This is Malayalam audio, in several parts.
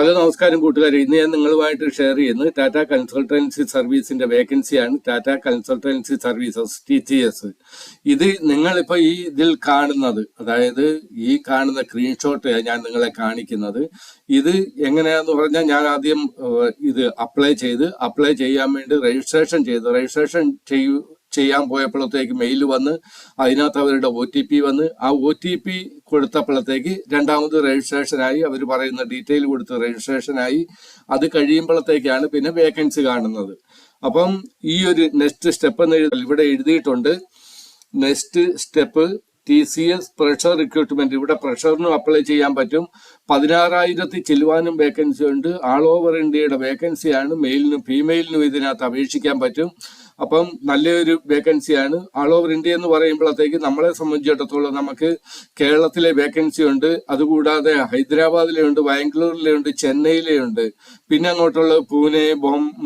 ഹലോ നമസ്കാരം കൂട്ടുകാരെ. ഇന്ന് ഞാൻ നിങ്ങളുമായിട്ട് ഷെയർ ചെയ്യുന്നത് ടാറ്റ കൺസൾട്ടൻസി സർവീസിന്റെ വേക്കൻസിയാണ്. Tata consultancy services TCS. ഇത് നിങ്ങളിപ്പോ ഈ ഇതിൽ കാണുന്നത്, അതായത് ഈ കാണുന്ന സ്ക്രീൻഷോട്ട് ഞാൻ നിങ്ങളെ കാണിക്കുന്നത്, ഇത് എങ്ങനെയാന്ന് പറഞ്ഞാൽ ഞാൻ ആദ്യം ഇത് അപ്ലൈ ചെയ്യാൻ വേണ്ടി രജിസ്ട്രേഷൻ ചെയ്യാൻ പോയപ്പോഴത്തേക്ക് മെയിൽ വന്ന് അതിനകത്ത് അവരുടെ OTP വന്ന് ആ OTP കൊടുത്തപ്പോഴത്തേക്ക് രണ്ടാമത് രജിസ്ട്രേഷനായി. അവർ പറയുന്ന ഡീറ്റെയിൽ കൊടുത്ത് രജിസ്ട്രേഷനായി. അത് കഴിയുമ്പോഴത്തേക്കാണ് പിന്നെ വേക്കൻസി കാണുന്നത്. അപ്പം ഈ ഒരു നെക്സ്റ്റ് സ്റ്റെപ്പ് എന്ന് ഇവിടെ എഴുതിയിട്ടുണ്ട്. Next step TCS pressure recruitment. ഇവിടെ പ്രഷറിനും അപ്ലൈ ചെയ്യാൻ പറ്റും. 16,000 ചില്ലുവാനും വേക്കൻസി ഉണ്ട്. ആൾ ഓവർ ഇന്ത്യയുടെ വേക്കൻസിയാണ്. മെയിലിനും ഫീമെയിലിനും ഇതിനകത്ത് അപേക്ഷിക്കാൻ പറ്റും. അപ്പം നല്ലൊരു വേക്കൻസിയാണ്. ആൾ ഓവർ ഇന്ത്യ എന്ന് പറയുമ്പോഴത്തേക്ക് നമ്മളെ സംബന്ധിച്ചിടത്തോളം നമുക്ക് കേരളത്തിലെ വേക്കൻസി ഉണ്ട്. അതുകൂടാതെ ഹൈദരാബാദിലെ ഉണ്ട്, ബാംഗ്ലൂരിലെ ഉണ്ട്, ചെന്നൈയിലെ ഉണ്ട്, പിന്നെ അങ്ങോട്ടുള്ള പൂനെ,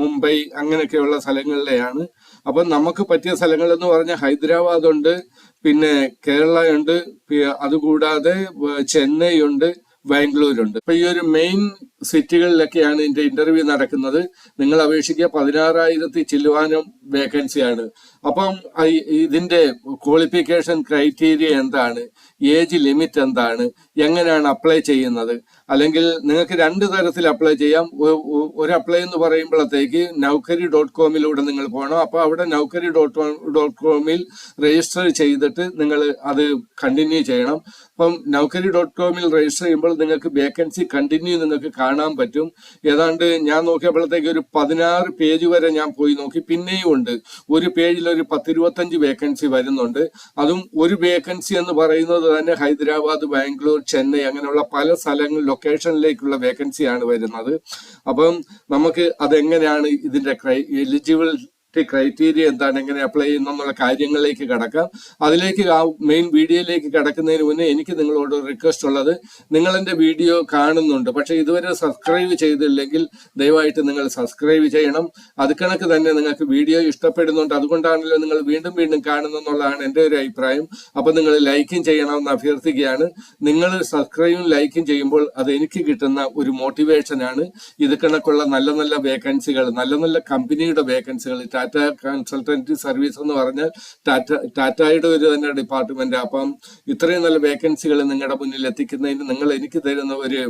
മുംബൈ അങ്ങനെയൊക്കെയുള്ള സ്ഥലങ്ങളിലെയാണ്. അപ്പം നമുക്ക് പറ്റിയ സ്ഥലങ്ങൾ എന്ന് പറഞ്ഞാൽ ഹൈദരാബാദ് ഉണ്ട്, പിന്നെ കേരള ഉണ്ട്, അതുകൂടാതെ ചെന്നൈ ഉണ്ട്, ബാംഗ്ലൂരുണ്ട്. അപ്പൊ ഈ ഒരു മെയിൻ സിറ്റികളിലൊക്കെയാണ് ഇതിന്റെ ഇന്റർവ്യൂ നടക്കുന്നത്. നിങ്ങൾ അപേക്ഷിക്കുക. 16,000 ചില്ലുവാനും വേക്കൻസിയാണ്. അപ്പം ഇതിന്റെ ക്വാളിഫിക്കേഷൻ ക്രൈറ്റീരിയ എന്താണ്, ഏജ് ലിമിറ്റ് എന്താണ്, എങ്ങനെയാണ് അപ്ലൈ ചെയ്യുന്നത്, അല്ലെങ്കിൽ നിങ്ങൾക്ക് 2 തരത്തിൽ അപ്ലൈ ചെയ്യാം. ഒരു അപ്ലൈ എന്ന് പറയുമ്പോഴത്തേക്ക് naukari.com നിങ്ങൾ പോകണം. അപ്പൊ അവിടെ naukari.com രജിസ്റ്റർ ചെയ്തിട്ട് നിങ്ങൾ അത് കണ്ടിന്യൂ ചെയ്യണം. അപ്പം naukari.com രജിസ്റ്റർ ചെയ്യുമ്പോൾ നിങ്ങൾക്ക് വേക്കൻസി കണ്ടിന്യൂ നിങ്ങൾക്ക് കാണാൻ പറ്റും. ഏതാണ്ട് ഞാൻ നോക്കിയപ്പോഴത്തേക്ക് ഒരു 16 പേജ് വരെ ഞാൻ പോയി നോക്കി. പിന്നെയും ഉണ്ട്, ഒരു പേജിൽ ഒരു 10-25 വേക്കൻസി വരുന്നുണ്ട്. അതും ഒരു വേക്കൻസി എന്ന് പറയുന്നത് തന്നെ ഹൈദരാബാദ്, ബാംഗ്ലൂർ, ചെന്നൈ അങ്ങനെയുള്ള പല സ്ഥലങ്ങൾ ലൊക്കേഷനിലേക്കുള്ള വേക്കൻസിയാണ് വരുന്നത്. അപ്പം നമുക്ക് അതെങ്ങനെയാണ് ഇതിന്റെ എലിജിബിലിറ്റി ക്രൈറ്റീരിയ എന്താണ്, എങ്ങനെ അപ്ലൈ ചെയ്യുന്നുള്ള കാര്യങ്ങളിലേക്ക് കടക്കാം. അതിലേക്ക് ആ മെയിൻ വീഡിയോയിലേക്ക് കടക്കുന്നതിന് മുന്നേ എനിക്ക് നിങ്ങളോട് റിക്വസ്റ്റ് ഉള്ളത്, നിങ്ങൾ എൻ്റെ വീഡിയോ കാണുന്നുണ്ട് പക്ഷെ ഇതുവരെ സബ്സ്ക്രൈബ് ചെയ്തില്ലെങ്കിൽ ദയവായിട്ട് നിങ്ങൾ സബ്സ്ക്രൈബ് ചെയ്യണം. അത് കണക്ക് തന്നെ നിങ്ങൾക്ക് വീഡിയോ ഇഷ്ടപ്പെടുന്നുണ്ട്, അതുകൊണ്ടാണല്ലോ നിങ്ങൾ വീണ്ടും വീണ്ടും കാണുന്നെന്നുള്ളതാണ് എൻ്റെ ഒരു അഭിപ്രായം. അപ്പൊ നിങ്ങൾ ലൈക്കും ചെയ്യണമെന്ന് അഭ്യർത്ഥിക്കുകയാണ്. നിങ്ങൾ സബ്സ്ക്രൈബും ലൈക്കും ചെയ്യുമ്പോൾ അത് എനിക്ക് കിട്ടുന്ന ഒരു മോട്ടിവേഷനാണ്. ഇത് കണക്കുള്ള നല്ല നല്ല വേക്കൻസികൾ, നല്ല നല്ല കമ്പനിയുടെ വേക്കൻസികൾ, ടാറ്റ കൺസൾട്ടൻസി സർവീസ് എന്ന് പറഞ്ഞാൽ ടാറ്റയുടെ ഒരു തന്നെ ഡിപ്പാർട്ട്മെന്റ്. അപ്പം ഇത്രയും നല്ല വേക്കൻസികൾ നിങ്ങളുടെ മുന്നിൽ എത്തിക്കുന്നതിന് നിങ്ങൾ എനിക്ക് തരുന്ന ഒരു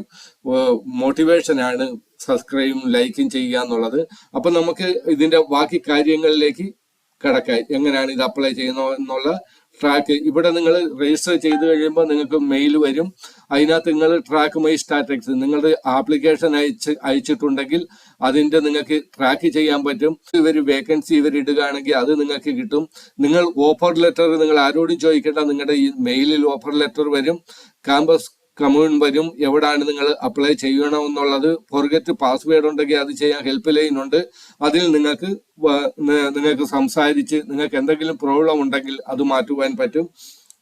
മോട്ടിവേഷനാണ് സബ്സ്ക്രൈബും ലൈക്കും ചെയ്യുക എന്നുള്ളത്. അപ്പൊ നമുക്ക് ഇതിന്റെ ബാക്കി കാര്യങ്ങളിലേക്ക് കടക്കാം. എങ്ങനെയാണ് ഇത് അപ്ലൈ ചെയ്യുന്നത് എന്നുള്ള ട്രാക്ക് ഇവിടെ നിങ്ങൾ രജിസ്റ്റർ ചെയ്ത് കഴിയുമ്പോൾ നിങ്ങൾക്ക് മെയിൽ വരും. അതിനകത്ത് നിങ്ങൾ ട്രാക്ക് മൈ സ്റ്റാറ്റസ്, നിങ്ങളുടെ ആപ്ലിക്കേഷൻ അയച്ചിട്ടുണ്ടെങ്കിൽ അതിന്റെ നിങ്ങൾക്ക് ട്രാക്ക് ചെയ്യാൻ പറ്റും. വേക്കൻസി ഇടുകയാണെങ്കിൽ അത് നിങ്ങൾക്ക് കിട്ടും. നിങ്ങൾ ഓഫർ ലെറ്റർ നിങ്ങൾ ആരോടും ചോദിക്കേണ്ട, നിങ്ങളുടെ ഈ മെയിലിൽ ഓഫർ ലെറ്റർ വരും, ക്യാമ്പസ് കമ്മ്യൂൺ വരും, എവിടാണ് നിങ്ങൾ അപ്ലൈ ചെയ്യണമെന്നുള്ളത്. ഫോർഗെറ്റ് പാസ്വേഡ് ഉണ്ടെങ്കിൽ അത് ചെയ്യാൻ ഹെൽപ്പ് ലൈൻ ഉണ്ട്. അതിൽ നിങ്ങൾക്ക് സംസാരിച്ച് നിങ്ങൾക്ക് എന്തെങ്കിലും പ്രോബ്ലം ഉണ്ടെങ്കിൽ അത് മാറ്റുവാൻ പറ്റും.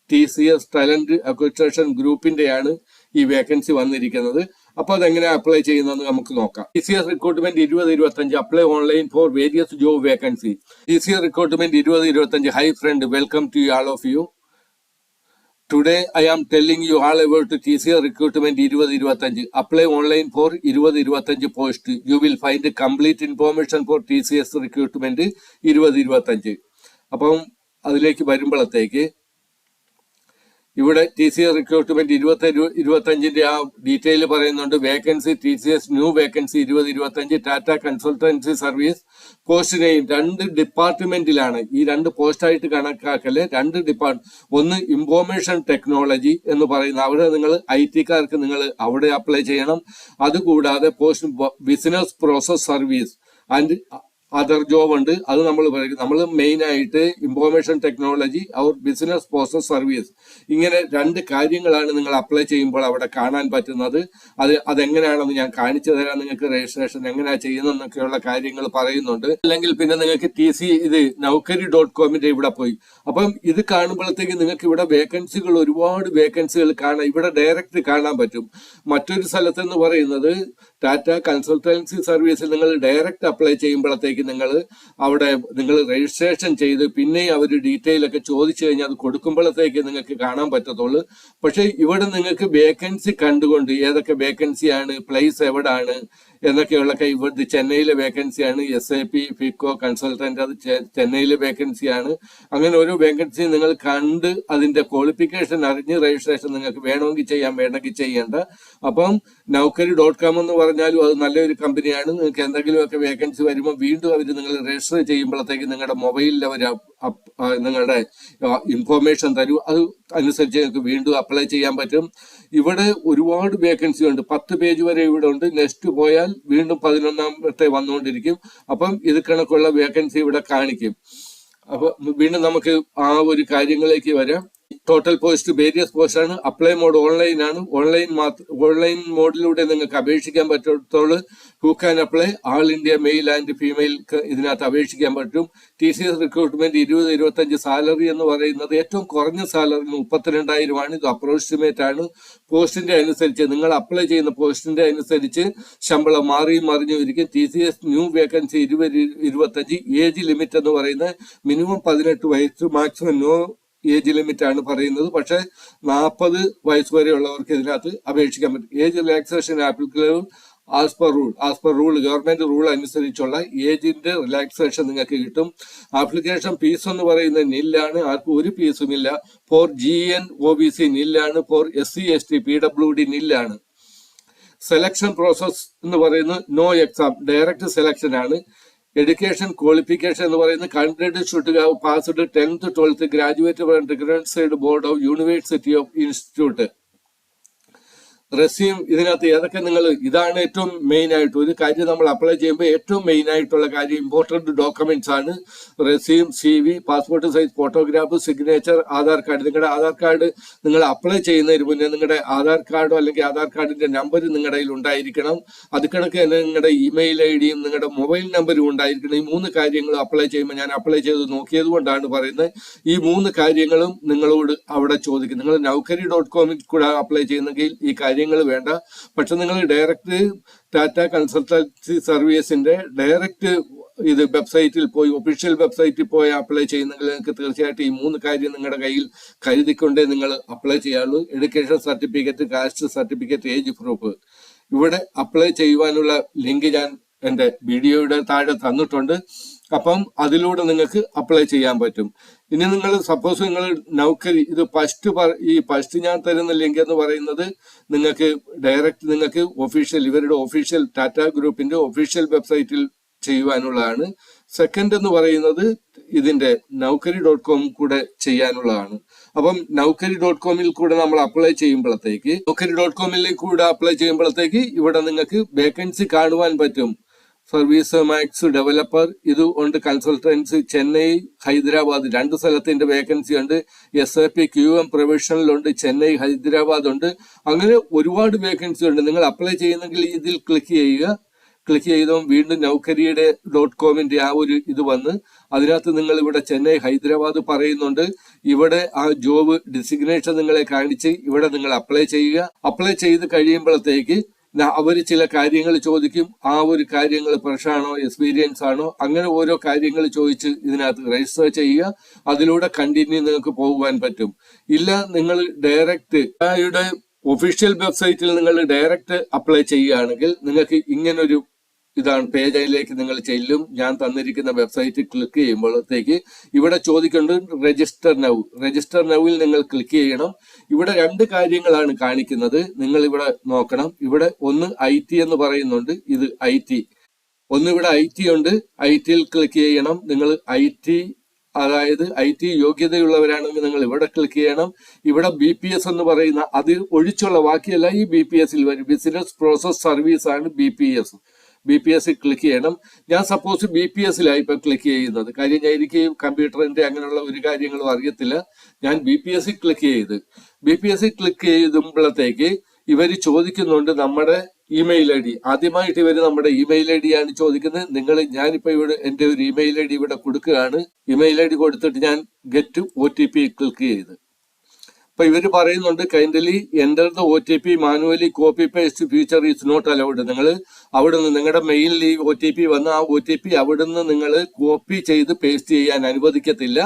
TCS ടാലന്റ് അക്വിസിഷൻ ഗ്രൂപ്പിന്റെയാണ് ഈ വേക്കൻസി വന്നിരിക്കുന്നത്. അപ്പൊ അതെങ്ങനെ അപ്ലൈ ചെയ്യുന്നതെന്ന് നമുക്ക് നോക്കാം. TCS recruitment 2025 apply online for various job vacancy. TCS recruitment 2025. Hi friend, welcome to all of you. Today I am telling you all about TCS recruitment 2025. Apply online for 2025 post. You will find complete information for TCS recruitment 2025. അപ്പം അതിലേക്ക് വരുമ്പോഴത്തേക്ക് ഇവിടെ TCS റിക്രൂട്ട്മെന്റ് 2025 ആ ഡീറ്റെയിൽ പറയുന്നുണ്ട്. Vacancy TCS new vacancy 2025 Tata consultancy service. Post name 2 ഡിപ്പാർട്ട്മെന്റിലാണ് ഈ 2 പോസ്റ്റായിട്ട് കണക്കാക്കല്. 2 ഡിപ്പാർട്ട്മെന്റ്, ഒന്ന് ഇൻഫോർമേഷൻ ടെക്നോളജി എന്ന് പറയുന്ന അവിടെ നിങ്ങൾ IT-കാർക്ക് നിങ്ങൾ അവിടെ അപ്ലൈ ചെയ്യണം. അതുകൂടാതെ post business process service and other job ഉണ്ട്. അത് നമ്മൾ മെയിൻ ആയിട്ട് ഇൻഫോർമേഷൻ ടെക്നോളജി അവർ ബിസിനസ് പ്രോസസ് സർവീസ്, ഇങ്ങനെ 2 കാര്യങ്ങളാണ് നിങ്ങൾ അപ്ലൈ ചെയ്യുമ്പോൾ അവിടെ കാണാൻ പറ്റുന്നത്. അതെങ്ങനെയാണെന്ന് ഞാൻ കാണിച്ചു തരാം. നിങ്ങൾക്ക് രജിസ്ട്രേഷൻ എങ്ങനെയാ ചെയ്യുന്നതെന്നൊക്കെയുള്ള കാര്യങ്ങൾ പറയുന്നുണ്ട്. അല്ലെങ്കിൽ പിന്നെ നിങ്ങൾക്ക് ഇത് naukari.com ഇവിടെ പോയി അപ്പം ഇത് കാണുമ്പോഴത്തേക്ക് നിങ്ങൾക്ക് ഇവിടെ വേക്കൻസികൾ, ഒരുപാട് വേക്കൻസികൾ കാണാം. ഇവിടെ ഡയറക്റ്റ് കാണാൻ പറ്റും. മറ്റൊരു സ്ഥലത്തെന്ന് പറയുന്നത് ടാറ്റ കൺസൾട്ടൻസി സർവീസിൽ നിങ്ങൾ ഡയറക്റ്റ് അപ്ലൈ ചെയ്യുമ്പോഴത്തേക്ക് കഴിയുമ്പോഴത്തേക്ക് അവിടെ നിങ്ങൾ രജിസ്ട്രേഷൻ ചെയ്ത് പിന്നെ അവർ ഡീറ്റെയിൽ ഒക്കെ ചോദിച്ചു കഴിഞ്ഞാൽ അത് കൊടുക്കുമ്പോഴത്തേക്ക് നിങ്ങൾക്ക് കാണാൻ പറ്റത്തുള്ളൂ. പക്ഷെ ഇവിടെ നിങ്ങൾക്ക് വേക്കൻസി കണ്ടുകൊണ്ട് ഏതൊക്കെ വേക്കൻസിയാണ്, പ്ലേസ് എവിടാണ് എന്നൊക്കെയുള്ളൊക്കെ ഇവിടുത്തെ ചെന്നൈയിലെ വേക്കൻസിയാണ്. SAP ഫിക്കോ കൺസൾട്ടന്റ്, അത് ചെന്നൈയിലെ വേക്കൻസിയാണ്. അങ്ങനെ ഓരോ വേക്കൻസി നിങ്ങൾ കണ്ട് അതിന്റെ ക്വാളിഫിക്കേഷൻ അറിഞ്ഞ് രജിസ്ട്രേഷൻ നിങ്ങൾക്ക് വേണമെങ്കിൽ ചെയ്യാം, വേണമെങ്കിൽ ചെയ്യേണ്ട. അപ്പം Naukri.com എന്ന് പറഞ്ഞാലും അത് നല്ലൊരു കമ്പനിയാണ്. നിങ്ങൾക്ക് എന്തെങ്കിലുമൊക്കെ വേക്കൻസി വരുമ്പോൾ വീണ്ടും അവർ നിങ്ങൾ രജിസ്റ്റർ ചെയ്യുമ്പോഴത്തേക്ക് നിങ്ങളുടെ മൊബൈലിൽ അവർ നിങ്ങളുടെ ഇൻഫോർമേഷൻ തരും. അത് അനുസരിച്ച് നിങ്ങൾക്ക് വീണ്ടും അപ്ലൈ ചെയ്യാൻ പറ്റും. ഇവിടെ ഒരുപാട് വേക്കൻസി ഉണ്ട്, 10 പേജ് വരെ ഇവിടെ ഉണ്ട്. നെക്സ്റ്റ് പോയാൽ വീണ്ടും 11ാമത്തെ വന്നുകൊണ്ടിരിക്കും. അപ്പം ഇത് കണക്കുള്ള വേക്കൻസി ഇവിടെ കാണിക്കും. അപ്പൊ വീണ്ടും നമുക്ക് ആ ഒരു കാര്യങ്ങളിലേക്ക് വരാം. ടോട്ടൽ പോസ്റ്റ് വേരിയസ് പോസ്റ്റ് ആണ്. അപ്ലൈ മോഡ് ഓൺലൈൻ ആണ്. ഓൺലൈൻ മോഡിലൂടെ നിങ്ങൾക്ക് അപേക്ഷിക്കാൻ പറ്റത്തുള്ളൂ. Who can apply? All India male and female ഇതിനകത്ത് അപേക്ഷിക്കാൻ പറ്റും. TCS റിക്രൂട്ട്മെന്റ് 20-25 സാലറി എന്ന് പറയുന്നത് ഏറ്റവും കുറഞ്ഞ സാലറി 32,000 ആണ്. ഇത് അപ്രോക്സിമേറ്റ് ആണ്. പോസ്റ്റിന്റെ അനുസരിച്ച് നിങ്ങൾ അപ്ലൈ ചെയ്യുന്ന പോസ്റ്റിന്റെ അനുസരിച്ച് ശമ്പളം മാറിയും മറിഞ്ഞും ഇരിക്കും. TCS new vacancy 20-25. Age limit എന്ന് പറയുന്നത് മിനിമം 18 വയസ്സ്, മാക്സിമം നോ ഏജ് ലിമിറ്റ് ആണ് പറയുന്നത്. പക്ഷെ 40 വയസ്സ് വരെയുള്ളവർക്ക് ഇതിനകത്ത് അപേക്ഷിക്കാൻ പറ്റും. Age relaxation applicable as per rule government rule അനുസരിച്ചുള്ള ഏജിന്റെ റിലാക്സേഷൻ നിങ്ങൾക്ക് കിട്ടും. ആപ്ലിക്കേഷൻ ഫീസ് എന്ന് പറയുന്നത് നില്ലാണ്. ആർക്കും ഒരു ഫീസും ഇല്ല. ഫോർ GN OBC നില്ലാണ്. ഫോർ SC ST PWD നില്ലാണ്. സെലക്ഷൻ പ്രോസസ് എന്ന് പറയുന്നത് നോ എക്സാം, ഡയറക്റ്റ് സെലക്ഷൻ ആണ്. എഡ്യൂക്കേഷൻ ക്വാളിഫിക്കേഷൻ എന്ന് പറയുന്നത് candidate should have passed 10th 12th graduate from recognised board of university of institute. Resume, ഇതിനകത്ത് ഏതൊക്കെ ഇതാണ് ഏറ്റവും മെയിൻ ആയിട്ട് ഒരു കാര്യം. നമ്മൾ അപ്ലൈ ചെയ്യുമ്പോൾ ഏറ്റവും മെയിൻ ആയിട്ടുള്ള കാര്യം ഇമ്പോർട്ടന്റ് ഡോക്യുമെന്റ്സ് ആണ്. Resume, CV, passport size photograph, signature, Aadhaar card. നിങ്ങളുടെ ആധാർ കാർഡ് നിങ്ങൾ അപ്ലൈ ചെയ്യുന്നതിന് മുന്നേ നിങ്ങളുടെ ആധാർ കാർഡോ അല്ലെങ്കിൽ ആധാർ കാർഡിന്റെ നമ്പർ നിങ്ങളുടെ കയ്യിൽ ഉണ്ടായിരിക്കണം. അത് കണക്ക് തന്നെ നിങ്ങളുടെ ഇമെയിൽ IDയും നിങ്ങളുടെ മൊബൈൽ നമ്പറും ഉണ്ടായിരിക്കണം. ഈ 3 കാര്യങ്ങളും അപ്ലൈ ചെയ്യുമ്പോൾ ഞാൻ അപ്ലൈ ചെയ്ത് നോക്കിയത് കൊണ്ടാണ് പറയുന്നത്. ഈ 3 കാര്യങ്ങളും നിങ്ങളോട് അവിടെ ചോദിക്കും. നിങ്ങൾ Naukri.com കൂടെ അപ്ലൈ ചെയ്യുന്നെങ്കിൽ ഈ കാര്യം വേണ്ട. പക്ഷെ നിങ്ങൾ ഡയറക്റ്റ് ടാറ്റ കൺസൾട്ടൻസി സർവീസിന്റെ ഡയറക്റ്റ് ഇത് വെബ്സൈറ്റിൽ പോയി, ഒഫീഷ്യൽ വെബ്സൈറ്റിൽ പോയി അപ്ലൈ ചെയ്യുന്നെങ്കിൽ നിങ്ങൾക്ക് തീർച്ചയായിട്ടും ഈ 3 കാര്യം നിങ്ങളുടെ കയ്യിൽ കരുതിക്കൊണ്ടേ നിങ്ങൾ അപ്ലൈ ചെയ്യാറുള്ളൂ. Education certificate, caste certificate, age proof. ഇവിടെ അപ്ലൈ ചെയ്യുവാനുള്ള ലിങ്ക് ഞാൻ എന്റെ വീഡിയോയുടെ താഴെ തന്നിട്ടുണ്ട്. അപ്പം അതിലൂടെ നിങ്ങൾക്ക് അപ്ലൈ ചെയ്യാൻ പറ്റും. ഇനി നിങ്ങൾ സപ്പോസ് നിങ്ങൾ Naukri ഇത് ഫസ്റ്റ് ഞാൻ തരുന്ന ലിങ്ക് എന്ന് പറയുന്നത് നിങ്ങൾക്ക് ഡയറക്റ്റ് നിങ്ങൾക്ക് ഇവരുടെ ഒഫീഷ്യൽ ടാറ്റ ഗ്രൂപ്പിന്റെ ഒഫീഷ്യൽ വെബ്സൈറ്റിൽ ചെയ്യുവാനുള്ളതാണ്. സെക്കൻഡ് എന്ന് പറയുന്നത് ഇതിന്റെ Naukri.com കൂടെ ചെയ്യാനുള്ളതാണ്. അപ്പം Naukri.com കൂടെ നമ്മൾ അപ്ലൈ ചെയ്യുമ്പോഴത്തേക്ക് ഇവിടെ നിങ്ങൾക്ക് വേക്കൻസി കാണുവാൻ പറ്റും. സർവീസ് മാക്സ് ഡെവലപ്പർ ഇത് ഉണ്ട്. കൺസൾട്ടൻസി ചെന്നൈ, ഹൈദരാബാദ് 2 സ്ഥലത്തിന്റെ വേക്കൻസി ഉണ്ട്. SAP QM പ്രൊഫഷണലുണ്ട്, ചെന്നൈ, ഹൈദരാബാദ് ഉണ്ട്. അങ്ങനെ ഒരുപാട് വേക്കൻസി ഉണ്ട്. നിങ്ങൾ അപ്ലൈ ചെയ്യുന്നെങ്കിൽ ഇതിൽ ക്ലിക്ക് ചെയ്തോ വീണ്ടും Naukri.com ആ ഒരു ഇത് വന്ന് അതിനകത്ത് നിങ്ങൾ ഇവിടെ ചെന്നൈ, ഹൈദരാബാദ് പറയുന്നുണ്ട്. ഇവിടെ ആ ജോബ് ഡിസിഗ്നേഷൻ നിങ്ങളെ കാണിച്ച് ഇവിടെ നിങ്ങൾ അപ്ലൈ ചെയ്യുക. അപ്ലൈ ചെയ്ത് കഴിയുമ്പോഴത്തേക്ക് അവർ ചില കാര്യങ്ങൾ ചോദിക്കും. ആ ഒരു കാര്യങ്ങൾ ഫ്രഷാണോ, എക്സ്പീരിയൻസ് ആണോ, അങ്ങനെ ഓരോ കാര്യങ്ങൾ ചോദിച്ച് ഇതിനകത്ത് രജിസ്റ്റർ ചെയ്യുക. അതിലൂടെ കണ്ടിന്യൂ നിങ്ങൾക്ക് പോകുവാൻ പറ്റും. ഇല്ല നിങ്ങൾ ഡയറക്റ്റ് ഒഫീഷ്യൽ വെബ്സൈറ്റിൽ നിങ്ങൾ ഡയറക്റ്റ് അപ്ലൈ ചെയ്യുകയാണെങ്കിൽ നിങ്ങൾക്ക് ഇങ്ങനൊരു ഇതാണ് പേജിലേക്ക് നിങ്ങൾ ചെല്ലും. ഞാൻ തന്നിരിക്കുന്ന വെബ്സൈറ്റ് ക്ലിക്ക് ചെയ്യുമ്പോഴത്തേക്ക് ഇവിടെ ചോദിക്കേണ്ടത് രജിസ്റ്റർ നൗവിൽ നിങ്ങൾ ക്ലിക്ക് ചെയ്യണം. ഇവിടെ 2 കാര്യങ്ങളാണ് കാണിക്കുന്നത്. നിങ്ങൾ ഇവിടെ നോക്കണം. ഇവിടെ ഒന്ന് IT എന്ന് പറയുന്നുണ്ട്. ഇത് IT. ഇവിടെ IT ഉണ്ട്. ITയിൽ ക്ലിക്ക് ചെയ്യണം. നിങ്ങൾ അതായത് IT യോഗ്യതയുള്ളവരാണെങ്കിൽ നിങ്ങൾ ഇവിടെ ക്ലിക്ക് ചെയ്യണം. ഇവിടെ BPS എന്ന് പറയുന്ന അത് ഒഴിച്ചുള്ള ബാക്കിയല്ല ഈ BPSൽ വരും. ബിസിനസ് പ്രോസസ് സർവീസ് ആണ് BPS ക്ലിക്ക് ചെയ്യണം. ഞാൻ സപ്പോസ് BPSലാണ് ഇപ്പൊ ക്ലിക്ക് ചെയ്യുന്നത്. കാര്യം എനിക്ക് കമ്പ്യൂട്ടറിന്റെ അങ്ങനെയുള്ള ഒരു കാര്യങ്ങളും അറിയത്തില്ല. ഞാൻ BPS ക്ലിക്ക് ചെയ്തുമ്പോഴത്തേക്ക് ഇവര് ചോദിക്കുന്നുണ്ട് നമ്മുടെ ഇമെയിൽ ID. ആദ്യമായിട്ട് ഇവര് നമ്മുടെ ഇമെയിൽ ID ആണ് ചോദിക്കുന്നത്. ഞാനിപ്പോ ഇവിടെ എന്റെ ഒരു ഇമെയിൽ ID ഇവിടെ കൊടുക്കുകയാണ്. ഇമെയിൽ ID കൊടുത്തിട്ട് ഞാൻ ഗെറ്റ് OTP ക്ലിക്ക് ചെയ്ത് അപ്പൊ ഇവര് പറയുന്നുണ്ട് kindly enter the OTP manually copy paste feature is not allowed. നിങ്ങൾ അവിടുന്ന് നിങ്ങളുടെ മെയിലിൽ ഈ OTP വന്ന ആ OTP അവിടുന്ന് നിങ്ങൾ കോപ്പി ചെയ്ത് പേസ്റ്റ് ചെയ്യാൻ അനുവദിക്കത്തില്ല.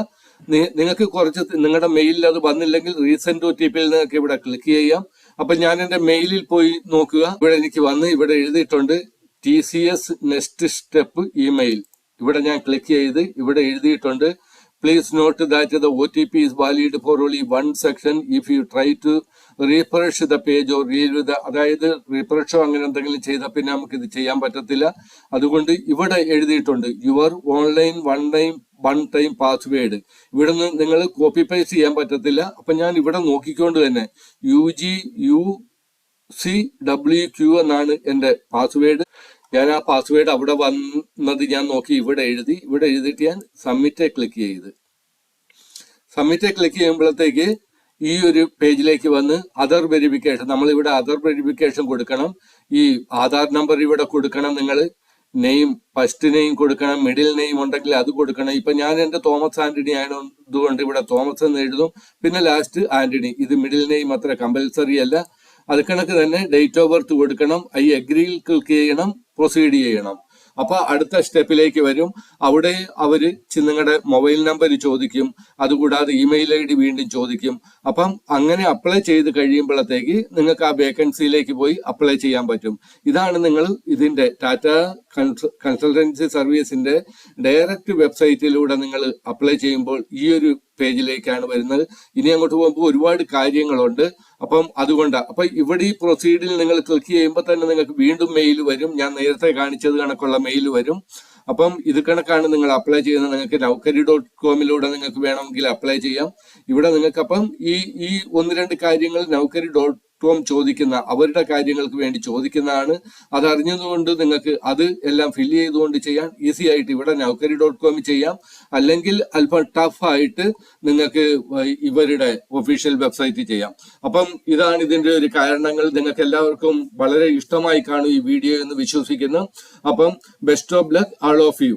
നിങ്ങൾക്ക് കുറച്ച് നിങ്ങളുടെ മെയിലിൽ അത് വന്നില്ലെങ്കിൽ റീസെന്റ് OTPയിൽ നിങ്ങൾക്ക് ഇവിടെ ക്ലിക്ക് ചെയ്യാം. അപ്പൊ ഞാൻ എന്റെ മെയിലിൽ പോയി നോക്കുക. ഇവിടെ എനിക്ക് വന്ന് ഇവിടെ എഴുതിയിട്ടുണ്ട് TCS നെക്സ്റ്റ് സ്റ്റെപ്പ് ഇമെയിൽ. ഇവിടെ ഞാൻ ക്ലിക്ക് ചെയ്ത് ഇവിടെ എഴുതിയിട്ടുണ്ട് Please note that the OTP is valid for only one section. If you try to refresh the page or read the അതായത് റീഫ്രഷോ അങ്ങനെ എന്തെങ്കിലും ചെയ്താൽ പിന്നെ നമുക്ക് ഇത് ചെയ്യാൻ പറ്റത്തില്ല. അതുകൊണ്ട് ഇവിടെ എഴുതിയിട്ടുണ്ട് your online one time password. ഇവിടെ നിന്ന് നിങ്ങൾ കോപ്പി പേസ്റ്റ് ചെയ്യാൻ പറ്റത്തില്ല. അപ്പൊ ഞാൻ ഇവിടെ നോക്കിക്കൊണ്ട് തന്നെ UGUCWQ എന്നാണ് എന്റെ പാസ്വേഡ്. ഞാൻ ആ പാസ്വേഡ് അവിടെ വന്നത് ഞാൻ നോക്കി ഇവിടെ എഴുതിയിട്ട് ഞാൻ സബ്മിറ്റ് ക്ലിക്ക് ചെയ്ത് സബ്മിറ്റ് ക്ലിക്ക് ചെയ്യുമ്പോഴത്തേക്ക് ഈ ഒരു പേജിലേക്ക് വന്ന് അതർ വെരിഫിക്കേഷൻ, നമ്മളിവിടെ അതർ വെരിഫിക്കേഷൻ കൊടുക്കണം. ഈ ആധാർ നമ്പർ ഇവിടെ കൊടുക്കണം, നിങ്ങൾ നെയിം ഫസ്റ്റ് നെയിം കൊടുക്കണം, മിഡിൽ നെയിം ഉണ്ടെങ്കിൽ അത് കൊടുക്കണം. ഇപ്പൊ ഞാൻ എന്റെ തോമസ് ആന്റണി ആയതുകൊണ്ട് ഇവിടെ തോമസ് എന്ന് എഴുതും, പിന്നെ ലാസ്റ്റ് ആന്റണി. ഇത് മിഡിൽ നെയിം അത്ര കമ്പൽസറി അല്ല. അത് കണക്ക് തന്നെ ഡേറ്റ് ഓഫ് ബർത്ത് കൊടുക്കണം, ഐ അഗ്രിയിൽ ക്ലിക്ക് ചെയ്യണം, പ്രൊസീഡ് ചെയ്യണം. അപ്പൊ അടുത്ത സ്റ്റെപ്പിലേക്ക് വരും. അവിടെ അവര് നിങ്ങളുടെ മൊബൈൽ നമ്പർ ചോദിക്കും, അതുകൂടാതെ ഇമെയിൽ ID വീണ്ടും ചോദിക്കും. അപ്പം അങ്ങനെ അപ്ലൈ ചെയ്ത് കഴിയുമ്പോഴത്തേക്ക് നിങ്ങൾക്ക് ആ വേക്കൻസിയിലേക്ക് പോയി അപ്ലൈ ചെയ്യാൻ പറ്റും. ഇതാണ് നിങ്ങൾ ഇതിന്റെ ടാറ്റ കൺസൾട്ടൻസി സർവീസിന്റെ ഡയറക്റ്റ് വെബ്സൈറ്റിലൂടെ നിങ്ങൾ അപ്ലൈ ചെയ്യുമ്പോൾ ഈ ഒരു പേജിലേക്കാണ് വരുന്നത്. ഇനി അങ്ങോട്ട് പോകുമ്പോൾ ഒരുപാട് കാര്യങ്ങളുണ്ട്. അപ്പം അതുകൊണ്ട് അപ്പൊ ഇവിടെ ഈ പ്രൊസീഡിൽ നിങ്ങൾ ക്ലിക്ക് ചെയ്യുമ്പോൾ തന്നെ നിങ്ങൾക്ക് വീണ്ടും മെയിൽ വരും. ഞാൻ നേരത്തെ കാണിച്ചത് കണക്കുള്ള മെയിൽ വരും. അപ്പം ഇത് കണക്കാണ് നിങ്ങൾ അപ്ലൈ ചെയ്യുന്നത്. നിങ്ങൾക്ക് Naukari.com നിങ്ങൾക്ക് വേണമെങ്കിൽ അപ്ലൈ ചെയ്യാം. ഇവിടെ നിങ്ങൾക്ക് അപ്പം ഈ 1-2 കാര്യങ്ങൾ Naukari.com ചോദിക്കുന്ന അവരുടെ കാര്യങ്ങൾക്ക് വേണ്ടി ചോദിക്കുന്നതാണ്. അത് അറിഞ്ഞതുകൊണ്ട് നിങ്ങൾക്ക് അത് എല്ലാം ഫില്ല് ചെയ്തുകൊണ്ട് ചെയ്യാൻ ഈസി ആയിട്ട് ഇവിടെ Naukari.com ചെയ്യാം. അല്ലെങ്കിൽ അല്പം ടഫ് ആയിട്ട് നിങ്ങൾക്ക് ഇവരുടെ ഒഫീഷ്യൽ വെബ്സൈറ്റ് ചെയ്യാം. അപ്പം ഇതാണ് ഇതിന്റെ ഒരു കാരണങ്ങൾ. നിങ്ങൾക്ക് എല്ലാവർക്കും വളരെ ഇഷ്ടമായി കാണും ഈ വീഡിയോ എന്ന് വിശ്വസിക്കുന്നു. അപ്പം best of luck all of U.